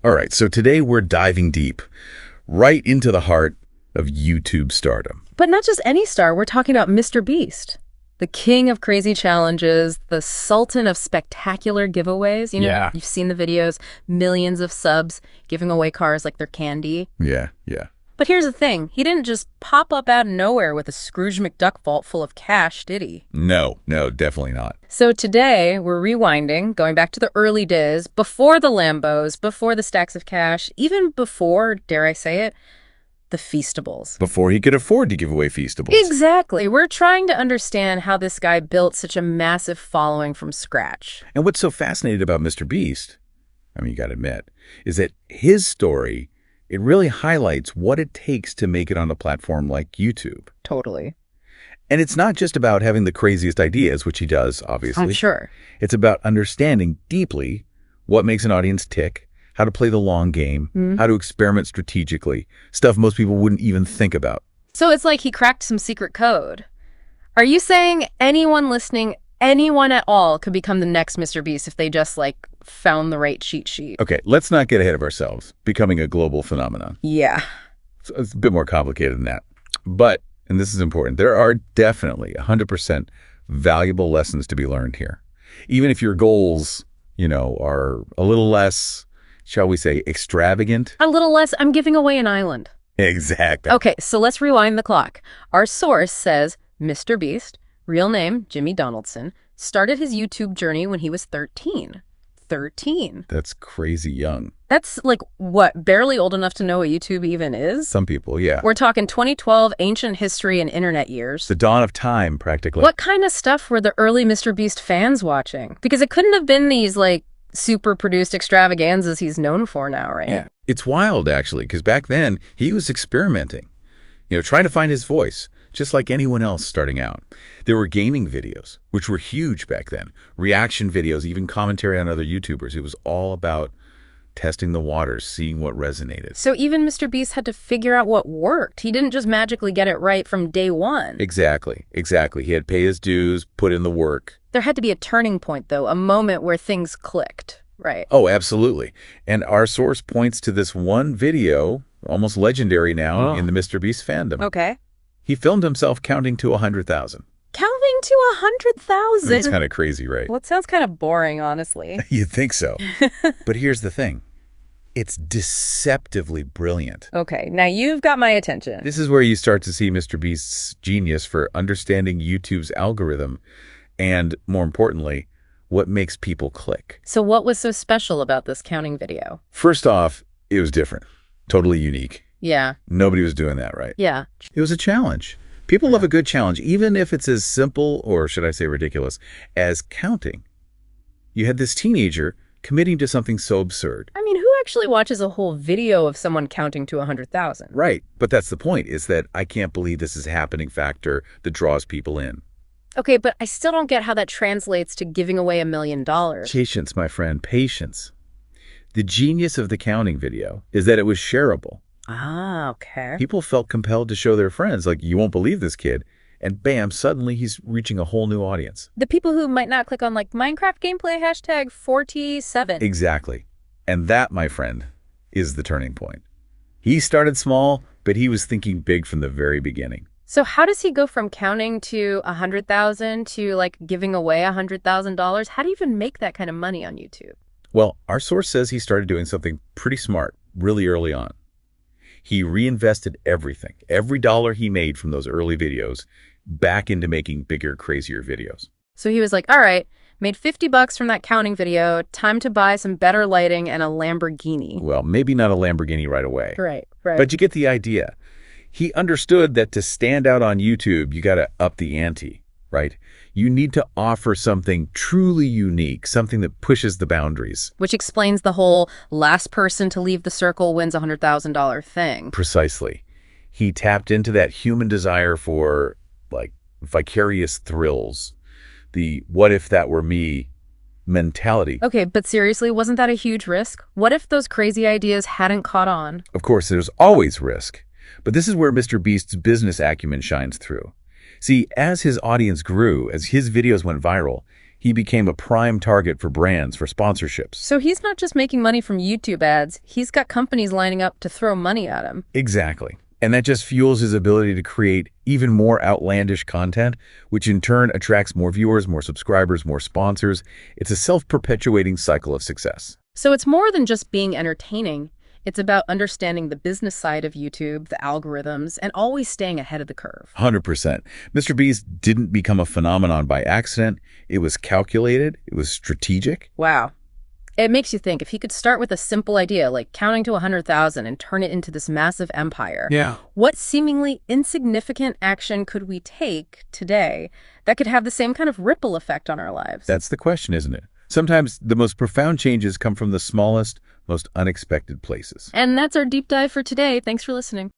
All right, so today we're diving deep, right into the heart of YouTube stardom. But not just any star, we're talking about MrBeast, the king of crazy challenges, the sultan of spectacular giveaways. You know, You've seen the videos, millions of subs, giving away cars like they're candy. Yeah. But here's the thing, he didn't just pop up out of nowhere with a Scrooge McDuck vault full of cash, did he? No, definitely not. So today, we're rewinding, going back to the early days, before the Lambos, before the stacks of cash, even before, dare I say it, the Feastables. Before he could afford to give away Feastables. Exactly. We're trying to understand how this guy built such a massive following from scratch. And what's so fascinating about MrBeast, I mean, you gotta admit, is that his story, it really highlights what it takes to make it on a platform like YouTube. Totally. And it's not just about having the craziest ideas, which he does, obviously. I'm sure. It's about understanding deeply what makes an audience tick, how to play the long game, how to experiment strategically, stuff most people wouldn't even think about. So it's like he cracked some secret code. Are you saying anyone listening, anyone at all, could become the next MrBeast if they just, like, found the right cheat sheet? Okay, let's not get ahead of ourselves. Becoming a global phenomenon. Yeah. It's a bit more complicated than that. But, and this is important, there are definitely 100% valuable lessons to be learned here. Even if your goals, are a little less, shall we say, extravagant. A little less, I'm giving away an island. Exactly. Okay, so let's rewind the clock. Our source says MrBeast, real name Jimmy Donaldson, started his YouTube journey when he was 13. 13. That's crazy young. That's like, what, barely old enough to know what YouTube even is? Some people, yeah. We're talking 2012, ancient history and internet years. The dawn of time, practically. What kind of stuff were the early MrBeast fans watching? Because it couldn't have been these, like, super produced extravaganzas he's known for now, right? Yeah. It's wild, actually, because back then he was experimenting, trying to find his voice, just like anyone else starting out. There were gaming videos, which were huge back then, reaction videos, even commentary on other YouTubers. It was all about testing the waters, seeing what resonated. So even MrBeast had to figure out what worked. He didn't just magically get it right from day one. Exactly. He had to pay his dues, put in the work. There had to be a turning point, though, a moment where things clicked, right? Oh, absolutely. And our source points to this one video, almost legendary now in the MrBeast fandom. Okay. He filmed himself counting to 100,000. Counting to 100,000? It's kind of crazy, right? Well, it sounds kind of boring, honestly. You'd think so. But here's the thing. It's deceptively brilliant. Okay, now you've got my attention. This is where you start to see MrBeast's genius for understanding YouTube's algorithm and, more importantly, what makes people click. So what was so special about this counting video? First off, it was different. Totally unique. Yeah. Nobody was doing that, right? Yeah. It was a challenge. People love a good challenge, even if it's as simple, or should I say ridiculous, as counting. You had this teenager committing to something so absurd. I mean, who actually watches a whole video of someone counting to 100,000? Right. But that's the point, is that I can't believe this is a happening factor that draws people in. Okay, but I still don't get how that translates to giving away $1 million. Patience, my friend, patience. The genius of the counting video is that it was shareable. Ah, okay. People felt compelled to show their friends, like, you won't believe this kid. And bam, suddenly he's reaching a whole new audience. The people who might not click on, like, Minecraft gameplay hashtag 47. Exactly. And that, my friend, is the turning point. He started small, but he was thinking big from the very beginning. So how does he go from counting to 100,000 to, like, giving away $100,000? How do you even make that kind of money on YouTube? Well, our source says he started doing something pretty smart really early on. He reinvested everything, every dollar he made from those early videos, back into making bigger, crazier videos. So he was like, all right, made $50 from that counting video, time to buy some better lighting and a Lamborghini. Well, maybe not a Lamborghini right away. Right. But you get the idea. He understood that to stand out on YouTube, you got to up the ante, right? You need to offer something truly unique, something that pushes the boundaries. Which explains the whole last person to leave the circle wins $100,000 thing. Precisely. He tapped into that human desire for, like, vicarious thrills, the what if that were me mentality. Okay, but seriously, wasn't that a huge risk? What if those crazy ideas hadn't caught on? Of course, there's always risk. But this is where MrBeast's business acumen shines through. See, as his audience grew, as his videos went viral, he became a prime target for brands for sponsorships. So he's not just making money from YouTube ads, he's got companies lining up to throw money at him. Exactly. And that just fuels his ability to create even more outlandish content, which in turn attracts more viewers, more subscribers, more sponsors. It's a self-perpetuating cycle of success. So it's more than just being entertaining. It's about understanding the business side of YouTube, the algorithms, and always staying ahead of the curve. 100%. MrBeast didn't become a phenomenon by accident. It was calculated. It was strategic. Wow. It makes you think, if he could start with a simple idea like counting to 100,000 and turn it into this massive empire, what seemingly insignificant action could we take today that could have the same kind of ripple effect on our lives? That's the question, isn't it? Sometimes the most profound changes come from the smallest, most unexpected places. And that's our deep dive for today. Thanks for listening.